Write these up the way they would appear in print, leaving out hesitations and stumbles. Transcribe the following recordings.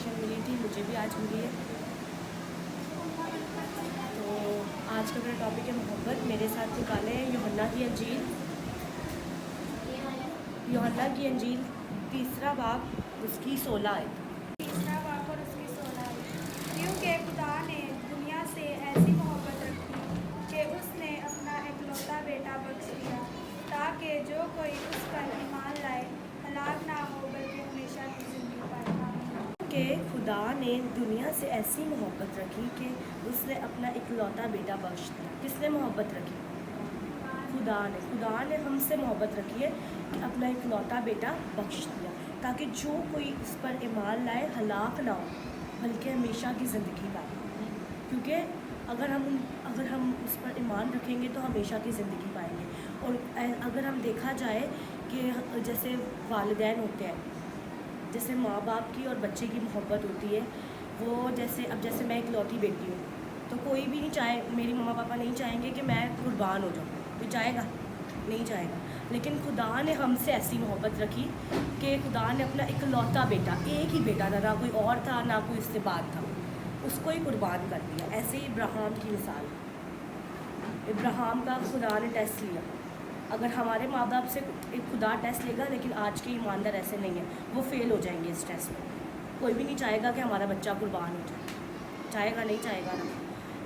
Permission मिली थी, मुझे भी आज मिली है। तो आज का मेरा टॉपिक है मोहब्बत। मेरे साथ निकाले हैं यूहन्ना की अंजील, यूहन्ना की अंजील 3 बाब उसकी 16 आयत। तीसरा वाक़ और उसकी 16 क्योंकि खुदा ने दुनिया से ऐसी मोहब्बत रखी कि उसने अपना इकलौता बेटा बख्श दिया, ताकि जो कोई उस पर ईमान लाए हलाक ना हो बल्कि हमेशा की ज़िंदगी पाए। कि खुदा ने दुनिया से ऐसी मोहब्बत रखी कि उसने अपना इकलौता बेटा बख्श दिया। किसने मोहब्बत रखी? खुदा ने हमसे मोहब्बत रखी है कि अपना इकलौता बेटा बख्श दिया, ताकि जो कोई उस पर ईमान लाए हलाक ना हो बल्कि हमेशा की ज़िंदगी पाए। क्योंकि अगर हम उस पर ईमान रखेंगे तो हमेशा की ज़िंदगी पाएंगे। और अगर हम देखा जाए कि जैसे वालिदैन होते हैं, जैसे माँ बाप की और बच्चे की मोहब्बत होती है, वो जैसे मैं इकलौती बेटी हूँ, तो कोई भी नहीं चाहे, मेरी मम्मा पापा नहीं चाहेंगे कि मैं कुर्बान हो जाऊँ। तो चाहेगा? नहीं चाहेगा। लेकिन खुदा ने हमसे ऐसी मोहब्बत रखी कि खुदा ने अपना इकलौता बेटा, एक ही बेटा था, ना कोई और था ना कोई उससे बाद था, उसको ही कुर्बान कर दिया। ऐसे ही इब्राहिम की मिसाल, इब्राहिम का खुदा ने टेस्ट लिया। अगर हमारे माँ बाप से खुदा टेस्ट लेगा, लेकिन आज के ईमानदार ऐसे नहीं है, वो फेल हो जाएंगे इस टेस्ट में। कोई भी नहीं चाहेगा कि हमारा बच्चा कुर्बान हो जाए, चाहेगा? नहीं चाहेगा ना।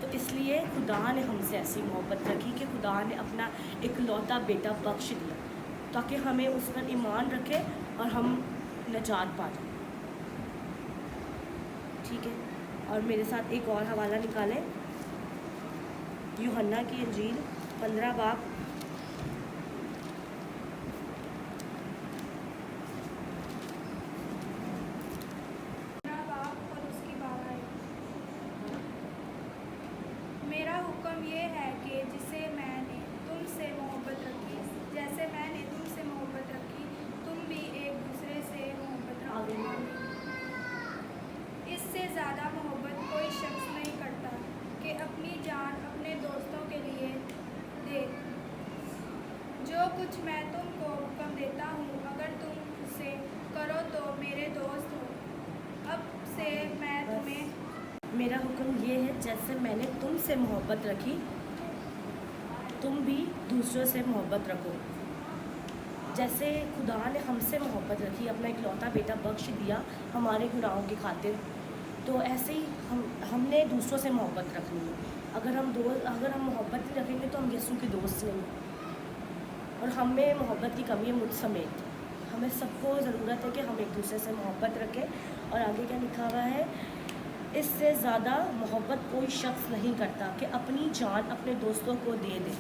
तो इसलिए खुदा ने हमसे ऐसी मोहब्बत रखी कि खुदा ने अपना इकलौता बेटा बख्श दिया, ताकि हमें उस पर ईमान रखे और हम निजात पा जाए। ठीक है। और मेरे साथ एक और हवाला निकालें, यूहन्ना की अंजील 15 बाब और उसकी 12 मेरा हुक्म ये है कि जिसे मैंने तुमसे मोहब्बत रखी, जैसे मैंने तुमसे मोहब्बत रखी, तुम भी एक दूसरे से मोहब्बत रखो। इससे ज़्यादा मोहब्बत कोई शख्स नहीं करता कि अपनी जान अपने दोस्तों के लिए दे। जो कुछ मैं तुमको हुक्म देता हूँ, अगर तुम उसे करो तो मेरे दोस्त हो। अब से मैं तुम्हें मेरा हुक्म ये है, जैसे मैंने तुमसे मोहब्बत रखी, तुम भी दूसरों से मोहब्बत रखो। जैसे खुदा ने हमसे मोहब्बत रखी, अपना इकलौता बेटा बख्श दिया हमारे गुनाहों की खातिर, तो ऐसे ही हमने दूसरों से मोहब्बत रखनी है। अगर हम मोहब्बत नहीं रखेंगे तो हम यीशु के दोस्त नहीं हैं। और हमें मोहब्बत की कमी है, मुझ समेत। हमें सबको ज़रूरत है कि हम एक दूसरे से मोहब्बत रखें। और आगे क्या लिखा हुआ है? इससे ज़्यादा मोहब्बत कोई शख्स नहीं करता कि अपनी जान अपने दोस्तों को दे दे।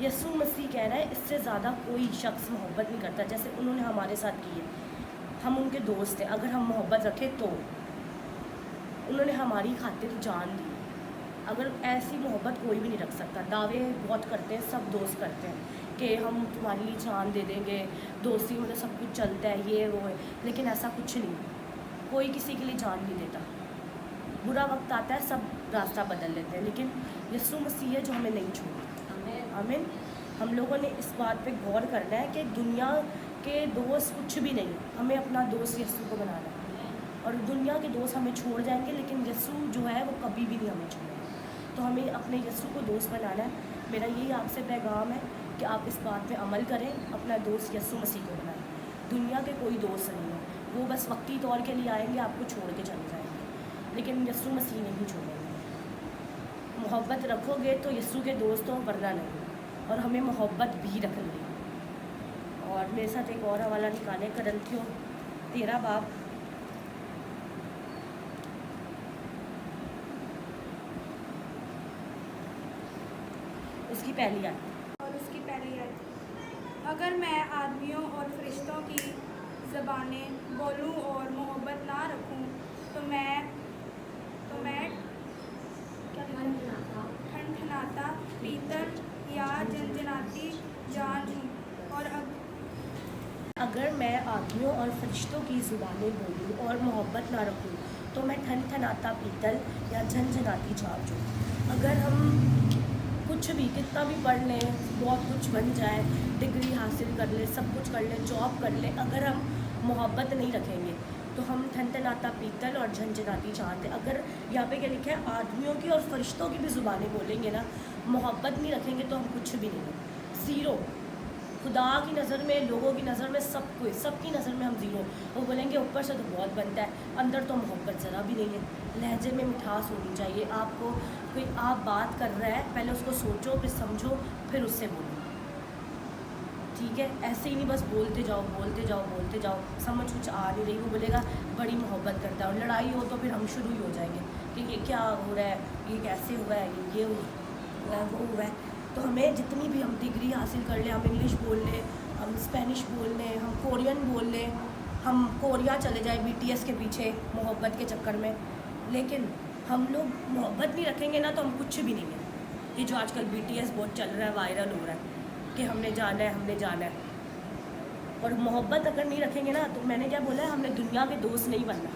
यीशु मसीह कह रहा है, इससे ज़्यादा कोई शख्स मोहब्बत नहीं करता जैसे उन्होंने हमारे साथ की है। हम उनके दोस्त हैं। अगर हम मोहब्बत रखें तो उन्होंने हमारी खातिर जान दी। अगर ऐसी मोहब्बत कोई भी नहीं रख सकता। दावे बहुत करते हैं, सब दोस्त करते हैं कि हम तुम्हारे लिए जान दे देंगे, दोस्ती मतलब सब कुछ चलता है, ये वो है। लेकिन ऐसा कुछ नहीं, कोई किसी के लिए जान नहीं देता। बुरा वक्त आता है, सब रास्ता बदल लेते हैं, लेकिन यीशु मसीह है जो हमें नहीं छोड़ता। आमीन। हम लोगों ने इस बात पे गौर करना है कि दुनिया के दोस्त कुछ भी नहीं, हमें अपना दोस्त यीशु को बनाना है। और दुनिया के दोस्त हमें छोड़ जाएंगे, लेकिन यीशु जो है वो कभी भी नहीं हमें छोड़ेगा। तो हमें अपने यीशु को दोस्त बनाना है। मेरा यही आपसे पैगाम है कि आप इस बात पे अमल करें, अपना दोस्त यीशु मसीह को बनाएं। दुनिया के कोई दोस्त नहीं है, वो बस वक्ती तौर के लिए आएंगे, आपको छोड़ के चले जाएंगे, लेकिन यीशु मसीह नहीं छोड़ेंगे। मोहब्बत रखोगे तो यीशु के दोस्त हो, वरना नहीं। और हमें मोहब्बत भी रखनी है। और मेरे साथ एक और हवाला निकालें, करंथियों 13 बाब उसकी पहली आयत। और उसकी पहली आयत। अगर मैं आदमियों और फरिश्तों की ज़बानें बोलूं और मोहब्बत ना रखूं तो मैं ठनठनाता पीतल या जनजनाती जान हूँ। और अगर मैं आदमियों और फरिश्तों की ज़ुबानें बोलूँ और मोहब्बत ना रखूँ तो मैं ठनठनाता पीतल या झनझनाती जान हूँ। अगर हम कुछ भी कितना भी पढ़ लें, बहुत कुछ बन जाए, डिग्री हासिल कर ले, सब कुछ कर ले, जॉब कर ले, अगर हम मोहब्बत नहीं रखेंगे तो हम ठनठनाता पीतल और झंझनाती चाहते। अगर यहाँ पे क्या लिखा है, आदमियों की और फरिश्तों की भी ज़ुबानें बोलेंगे ना, मोहब्बत नहीं रखेंगे तो हम कुछ भी नहीं है, ज़ीरो। खुदा की नज़र में, लोगों की नज़र में, सबकी नज़र में हम ज़ीरो। वो बोलेंगे ऊपर से तो बहुत बनता है, अंदर तो मोहब्बत ज़रा भी नहीं है। लहजे में मिठास होनी चाहिए। आपको कोई आप बात कर रहा है, पहले उसको सोचो, फिर समझो, फिर उससे बोलो, ठीक है। ऐसे ही नहीं बस बोलते जाओ, समझ कुछ आ नहीं रही, वो बोलेगा बड़ी मोहब्बत करता है, और लड़ाई हो तो फिर हम शुरू ही हो जाएंगे कि ये क्या हो रहा है, ये कैसे हुआ है, ये हुआ है, वो हुआ है। तो हमें जितनी भी हम डिग्री हासिल कर लें, हम इंग्लिश बोल लें, हम स्पेनिश बोल लें, हम कोरियन बोल लें, हम कोरिया चले जाएं BTS के पीछे मोहब्बत के चक्कर में, लेकिन हम लोग मोहब्बत नहीं रखेंगे ना तो हम कुछ भी नहीं है। ये जो आजकल BTS बहुत चल रहा है, वायरल हो रहा है कि हमने जाना है, और मोहब्बत अगर नहीं रखेंगे ना, तो मैंने क्या बोला है, हमने दुनिया के दोस्त नहीं बनना,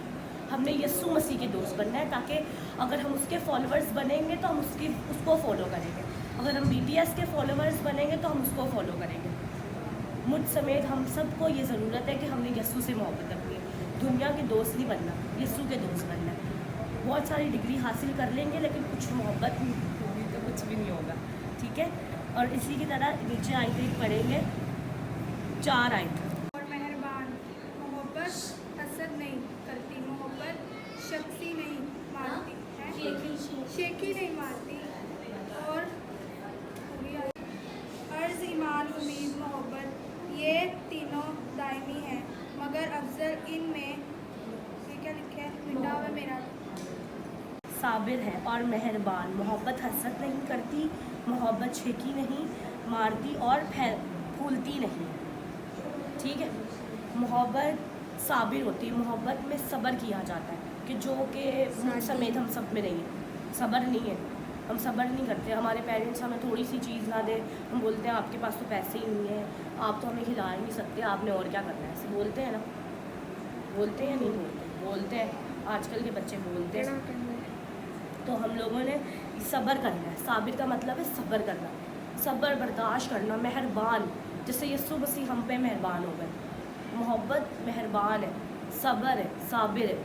हमने यीशु मसीह के दोस्त बनना है, ताकि अगर हम उसके फॉलोअर्स बनेंगे तो हम उसको फॉलो करेंगे। अगर हम BTS के फॉलोअर्स बनेंगे तो हम उसको फॉलो करेंगे। मुझ समेत हम सबको ये ज़रूरत है कि हमने यीशु से मोहब्बत रखनी है, दुनिया के दोस्त नहीं बनना, यीशु के दोस्त बनना है। बहुत सारी डिग्री हासिल कर लेंगे लेकिन कुछ मोहब्बत नहीं होगी तो कुछ भी नहीं होगा, ठीक है। और इसी की तरह नीचे आयतें पढ़ेंगे, 4 आयत। और मेहरबान, मोहब्बत हसद नहीं करती, मोहब्बत शख्सी नहीं मारती है, शेखी नहीं मारती, और अर्ज, ईमान, उम्मीद, मोहब्बत, ये तीनों दायमी हैं, मगर अफजल इनमें, ये क्या लिखा है, मिटा हुआ मेरा, साबिर है और मेहरबान, मोहब्बत हसद नहीं करती, मोहब्बत शेखी नहीं मारती और फूलती नहीं, ठीक है। मोहब्बत साबिर होती है, मोहब्बत में सब्र किया जाता है कि जो कि समेत हम सब में नहीं है, सब्र नहीं है, हम सब्र नहीं करते। हमारे पेरेंट्स हमें थोड़ी सी चीज़ ना दे, हम बोलते हैं आपके पास तो पैसे ही नहीं है, आप तो हमें खिला ही नहीं सकते, आपने और क्या करना है, ऐसे बोलते हैं ना, बोलते हैं नहीं बोलते हैं, आजकल के बच्चे बोलते हैं। तो हम लोगों ने सब्र करना है, साबिर का मतलब है सब्र करना, सब्र बर्दाश्त करना, मेहरबान, जैसे यीशु मसीह हम पे मेहरबान हो गए। मोहब्बत मेहरबान है, सब्र है, साबिर है,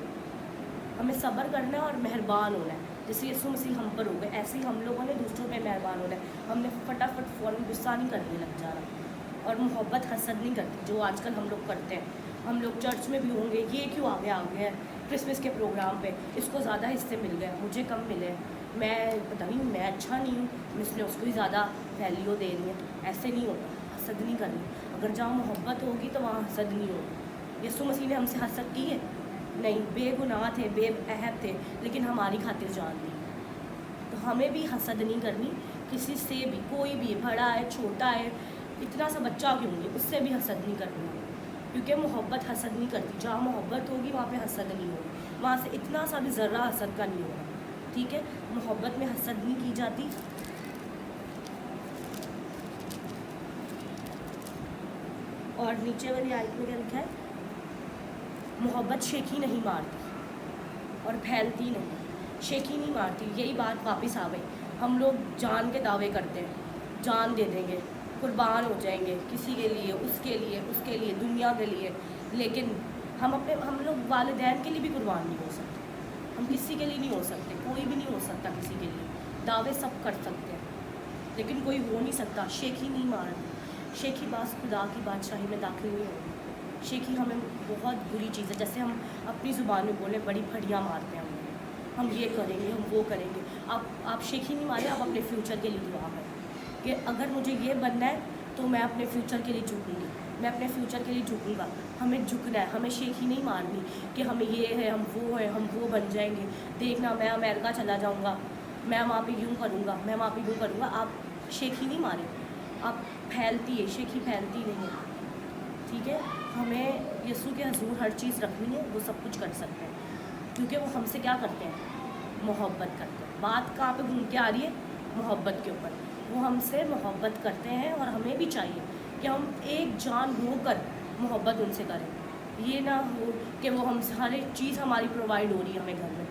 हमें सब्र करना है और मेहरबान होना है, जैसे यीशु मसीह हम पर हो गए, ऐसे ही हम लोगों ने दूसरों पे मेहरबान होना है। हमने फटाफट फ़ौरन गुस्सा नहीं करने लग जाना, और मोहब्बत हसद नहीं करती, जो आजकल हम लोग करते हैं। हम लोग चर्च में भी होंगे, ये क्यों आगे आ गया है क्रिसमस के प्रोग्राम पे, इसको ज़्यादा हिस्से मिल गए, मुझे कम मिले, मैं पता नहीं मैं अच्छा नहीं हूँ, इसलिए उसको ही ज़्यादा वैल्यू दे रही है। ऐसे नहीं होता, हसद नहीं करनी। अगर जहाँ मोहब्बत होगी तो वहाँ हसद नहीं होगी। यीशु मसीह ने हमसे हसद की है? नहीं, बेगुनाह थे, बेअहद थे, लेकिन हमारी खातिर जान दी। तो हमें भी हसद नहीं करनी किसी से भी, कोई भी, बड़ा है छोटा है, इतना सा बच्चा क्यों नहीं, उससे भी हसद नहीं करनी, क्योंकि मोहब्बत हसद नहीं करती। जहाँ मोहब्बत होगी वहाँ पे हसद नहीं होगी, वहाँ से इतना सा भी ज़र्रा हसद का नहीं होगा, ठीक है। मोहब्बत में हसद नहीं की जाती। और नीचे वाली आयत में क्या लिखा है, मोहब्बत शेखी नहीं मारती और फैलती नहीं, शेखी नहीं मारती। यही बात वापस आ गई, हम लोग जान के दावे करते हैं, जान दे देंगे, कुर्बान हो जाएंगे किसी के लिए, उसके लिए, दुनिया के लिए, लेकिन हम लोग वालिदैन के लिए भी कुर्बान नहीं हो सकते, हम किसी के लिए नहीं हो सकते, कोई भी नहीं हो सकता किसी के लिए। दावे सब कर सकते हैं लेकिन कोई हो नहीं सकता। शेखी नहीं मारती, शेखी बास खुदा की बादशाही में दाखिल नहीं होगी। शेखी हमें बहुत बुरी चीज़ है, जैसे हम अपनी ज़ुबान में बोले बड़ी फड़ियाँ मारते हैं, हम ये करेंगे, हम वो करेंगे। आप शेखी नहीं मारे, आप अपने फ्यूचर के लिए दुआ करें कि अगर मुझे ये बनना है तो मैं अपने फ्यूचर के लिए झुकूँगी, मैं अपने फ्यूचर के लिए झुकूँगा। हमें झुकना है, हमें शेखी नहीं मारनी कि हमें ये है, हम वो बन जाएंगे। देखना मैं अमेरिका चला जाऊँगा, मैं वहाँ पे यूँ करूँगा, मैं वहाँ पे यूँ करूँगा। आप शेखी नहीं मारें, आप फैलती है, शेखी फैलती नहीं है, ठीक है। हमें यीशु के हजूर हर चीज़ रखनी है, वो सब कुछ कर सकते हैं, क्योंकि वो हमसे क्या करते हैं, मोहब्बत करते हैं। बात कहाँ पे घूम के आ रही है, मोहब्बत के ऊपर। वो हमसे मोहब्बत करते हैं और हमें भी चाहिए कि हम एक जान होकर मोहब्बत उनसे करें। ये ना हो कि वो हमसे हर एक चीज़ हमारी प्रोवाइड हो रही है हमें घर में,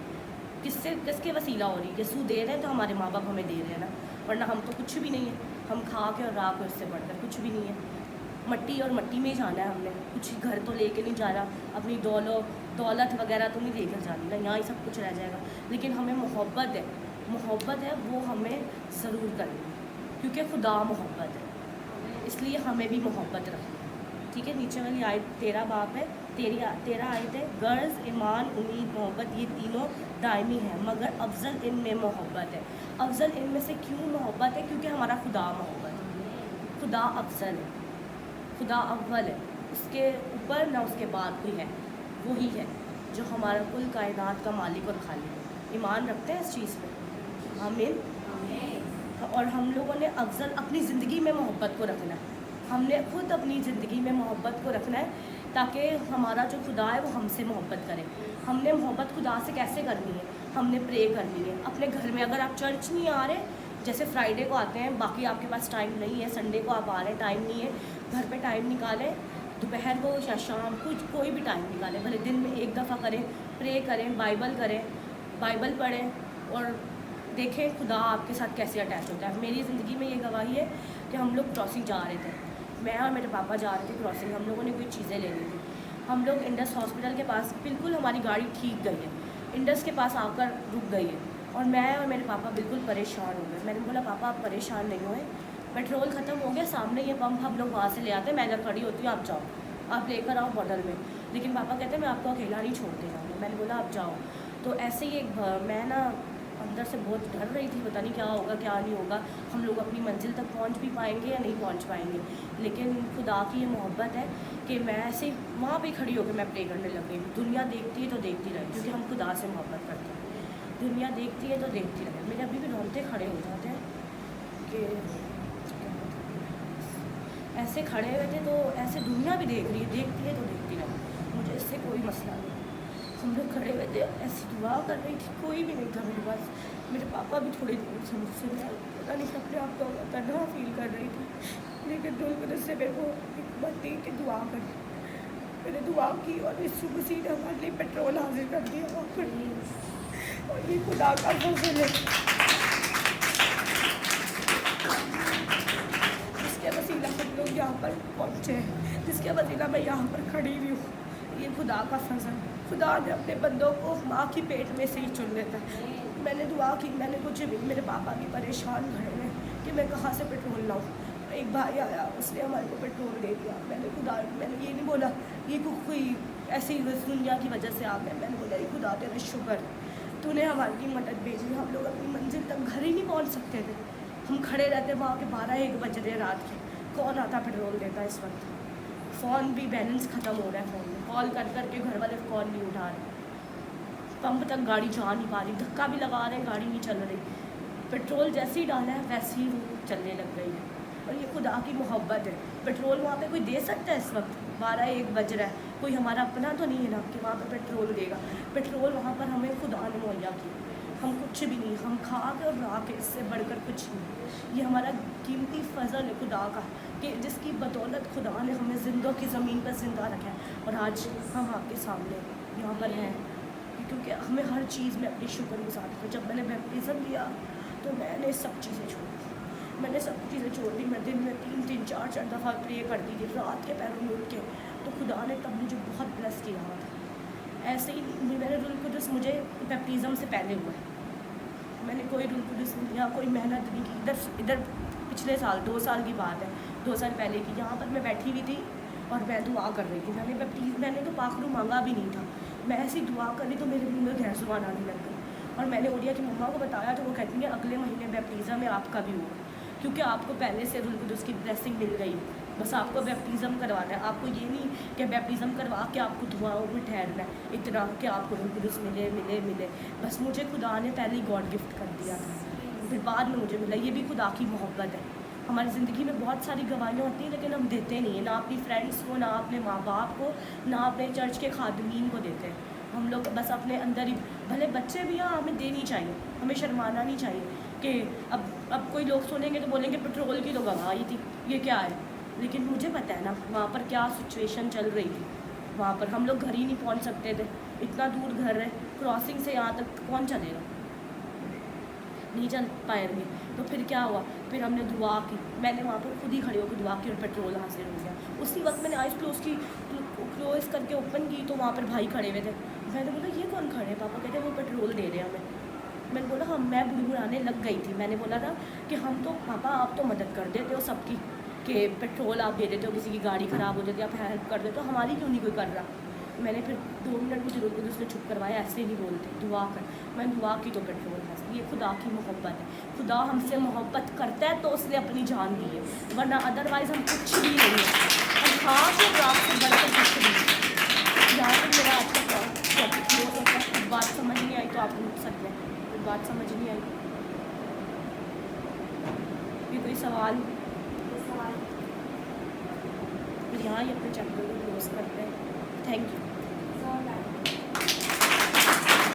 किसके वसीला हो रही है, यीशु दे रहे हैं तो हमारे माँ बाप हमें दे रहे हैं ना, वरना हम तो कुछ भी नहीं है, हम खा के और रहा के उससे बढ़कर कुछ भी नहीं है। मट्टी और मट्टी में ही जाना है हमने, कुछ घर तो लेके नहीं जाना, अपनी दौलत वगैरह तो नहीं लेकर जानी ना, यहाँ ही सब कुछ रह जाएगा। लेकिन हमें मोहब्बत है वो हमें ज़रूर करनी है, क्योंकि खुदा मोहब्बत है, इसलिए हमें भी मोहब्बत रखनी है। ठीक है, नीचे वाली आयत 13 बाब है, 13 आयत है, गर्ज, ईमान, उम्मीद, मोहब्बत, ये तीनों दायमी है, मगर अफजल इनमें मोहब्बत है। अफजल इनमें से क्यों मोहब्बत है? क्योंकि हमारा खुदा मोहब्बत है, खुदा अफजल है, खुदा अव्वल है, उसके ऊपर ना उसके बाद कोई है, वही है जो हमारा कुल कायनात का मालिक और खालिक है। ईमान रखते हैं इस चीज़ पे? आमीन। और हम लोगों ने अफजल अपनी ज़िंदगी में मोहब्बत को रखना है, हमने खुद अपनी ज़िंदगी में मोहब्बत को रखना है, ताकि हमारा जो खुदा है वो हमसे मोहब्बत करे। हमने मोहब्बत खुदा से कैसे करनी है? हमने प्रे करनी है अपने घर में। अगर आप चर्च नहीं आ रहे, जैसे फ्राइडे को आते हैं, बाकी आपके पास टाइम नहीं है, संडे को आप आ रहे हैं, टाइम नहीं है, घर पे टाइम निकालें, दोपहर को या शाम कुछ कोई भी टाइम निकालें, भले दिन में एक दफ़ा करें, प्रे करें, बाइबल पढ़ें और देखें खुदा आपके साथ कैसे अटैच होता है। मेरी ज़िंदगी में ये गवाही है कि हम लोग क्रॉसिंग जा रहे थे, मैं और मेरे पापा जा रहे थे क्रॉसिंग, हम लोगों ने कोई चीज़ें लेनी थी। हम लोग इंडस हॉस्पिटल के पास, बिल्कुल हमारी गाड़ी ठीक गई है, इंडस के पास आकर रुक गई है, और मैं और मेरे पापा बिल्कुल परेशान हो गए। मैंने बोला पापा आप परेशान नहीं हुए, पेट्रोल ख़त्म हो गया, सामने ये पंप हम लोग वहाँ से ले आते हैं, मैं इधर खड़ी होती हूँ, आप जाओ, आप लेकर आओ बॉटल में। लेकिन पापा कहते हैं मैं आपको अकेला नहीं छोड़ते जाऊँगा। मैंने बोला आप जाओ। तो ऐसे ही मैं ना अंदर से बहुत डर रही थी, पता नहीं क्या होगा क्या नहीं होगा, हम लोग अपनी मंजिल तक पहुंच भी पाएंगे या नहीं पहुंच पाएंगे। लेकिन खुदा की ये मोहब्बत है कि मैं ऐसे वहाँ पे खड़ी होकर मैं प्रे करने लग गई। दुनिया देखती है तो देखती रहे, क्योंकि हम खुदा से मोहब्बत करते हैं। दुनिया देखती है तो देखती रहे। मेरे अभी भी रोंगटे खड़े हो जाते हैं कि ऐसे खड़े हुए थे, तो ऐसे दुनिया भी देख रही है, देखती है तो देखती रहे, मुझे इससे कोई मसला नहीं। हम लोग खड़े हुए थे, ऐसी दुआ कर रही थी, कोई भी नहीं था मेरे पास। मेरे पापा भी थोड़ी दूर से मुझसे, मैं पता नहीं अपने आप को तन्हा फील कर रही थी। लेकिन रूह से मेरे को एक बात दी कि दुआ कर। मैंने दुआ की और इस मसीह ने हमारे लिए पेट्रोल हाजिर कर दिया वहाँ पर, और ये खुदा का फजल है। जिसके वसीला हम लोग यहाँ पर पहुँचे हैं, जिसके वसीला मैं यहाँ पर खड़ी हुई हूँ, ये खुदा का फजल। खुदा ने अपने बंदों को माँ की पेट में से ही चुन लेता है। मैंने दुआ की, मैंने कुछ भी, मेरे पापा भी परेशान खड़े हैं कि मैं कहाँ से पेट्रोल लाऊँ। एक भाई आया, उसने हमारे को पेट्रोल दे दिया। मैंने ये नहीं बोला ये कोई ऐसी दुनिया की वजह से आ गए। मैंने बोला ये खुदा तेरा शुक्र, तूने हमारी मदद भेजी। हम लोग अपनी मंजिल तक घर ही नहीं पहुँच सकते थे, हम खड़े रहते वहाँ के 12-1 बज रहे रात के। कौन आता पेट्रोल देता इस वक्त? फ़ोन भी बैलेंस ख़त्म हो रहा है, फ़ोन में कॉल कर के घर वाले कॉल नहीं उठा रहे, पंप तक गाड़ी जा नहीं पा रही, धक्का भी लगा रहे हैं, गाड़ी नहीं चल रही। पेट्रोल जैसे ही डाला है वैसे ही वो चलने लग गई है। और ये खुदा की मोहब्बत है। पेट्रोल वहाँ पे कोई दे सकता है? इस वक्त 12-1 बज रहा है, कोई हमारा अपना तो नहीं है ना कि वहाँ पे पेट्रोल देगा। पेट्रोल वहाँ पर हमें खुदा ने मुहैया की, हम कुछ भी नहीं, हम खा के और रहा के, इससे बढ़कर कुछ नहीं। ये हमारा कीमती फजल है खुदा का, कि जिसकी बदौलत खुदा ने हमें जिंदों की ज़मीन पर ज़िंदा रखा है। और आज हम आपके सामने यहाँ पर हैं, क्योंकि हमें हर चीज़ में अपनी शुक्रगुजार है। जब मैंने बैप्टिज़म लिया तो मैंने सब चीज़ें छोड़ दी, मैंने सब चीज़ें छोड़ दी। मैं दिन में 3-3, 4-4 दफ़ा प्रे करती थी, रात के पैरों में उठ के। तो खुदा ने तब मुझे बहुत ब्लेस किया हुआ था। ऐसे ही मेरे रूल कुदस मुझे बैप्टिज़म से पहले हुआ है, मैंने कोई रूल कुदस नहीं लिया, कोई मेहनत नहीं की। इधर पिछले साल 2 साल की बात है, 2 साल पहले की, यहाँ पर मैं बैठी हुई थी और मैं दुआ कर रही थी। मैंने तो पाखरू मांगा भी नहीं था, मैं ऐसी दुआ कर रही तो मेरे मुँह में गैस जुबान आने लग गई। और मैंने ओडिया की मम्मा को बताया तो वो कहती है अगले महीने बैप्टिज़म में आपका भी होगा, क्योंकि आपको पहले से रूल कुदस की ब्लेसिंग मिल गई। बस आपको बैप्टिज़म करवाना है, आपको ये नहीं कि बैप्टिज़म करवा के आपको दुआओं में ठहरना है इतना कि आपको रूल कुदस मिले। बस मुझे खुदा ने पहले ही गॉड गिफ्ट कर दिया था, फिर बाद में मुझे मिला। ये भी खुदा की मोहब्बत है। हमारी ज़िंदगी में बहुत सारी गवाहियाँ होती हैं, लेकिन हम देते नहीं हैं, ना अपनी फ्रेंड्स को, ना अपने माँ बाप को, ना अपने चर्च के खादमीन को देते हैं। हम लोग बस अपने अंदर ही, भले बच्चे भी हैं, हमें देनी चाहिए, हमें शर्माना नहीं चाहिए कि अब कोई लोग सुनेंगे तो बोलेंगे पेट्रोल की तो गवाही थी, ये क्या है। लेकिन मुझे पता है ना वहाँ पर क्या सिचुएशन चल रही थी। वहाँ पर हम लोग घर ही नहीं पहुँच सकते थे, इतना दूर घर है, क्रॉसिंग से यहाँ तक कौन चलेगा, नहीं चल पाएंगे। तो फिर क्या हुआ, फिर हमने दुआ की, मैंने वहाँ पर खुद ही खड़े होकर दुआ की और पेट्रोल हासिल हो गया। उसी वक्त मैंने आइज़ क्लोज़ करके ओपन की तो वहाँ पर भाई खड़े हुए थे। मैंने बोला ये कौन खड़े हैं? पापा कहते हैं वो पेट्रोल दे रहे हैं हमें। मैंने बोला हम, मैं बुड़बुड़ाने लग गई थी। मैंने बोला था कि हम तो पापा आप तो मदद कर देते हो सबकी, कि पेट्रोल आप दे देते हो, किसी की गाड़ी ख़राब हो जाती है आप हेल्प कर देते हो, हमारी क्यों नहीं कोई कर रहा। मैंने फिर 2 मिनट मुझे रोक के उसने चुप करवाया, ऐसे नहीं बोलते, दुआ कर। मैंने दुआ की तो पेट्रोल हासिल। ये खुदा की मोहब्बत है। खुदा हमसे मोहब्बत करता है तो उसने अपनी जान दी है, वरना अदरवाइज़ हम कुछ भी नहीं है। हम खास और रात से बढ़कर कुछ भी नहीं। यहाँ पर मेरा आज का टॉपिक क्लोज होता है। बात समझ नहीं आई तो आप रुक सकते हैं, फिर बात समझ नहीं आई भी कोई सवाल फिर यहाँ ही अपने चैप्टर को क्लोज करते हैं। Thank you.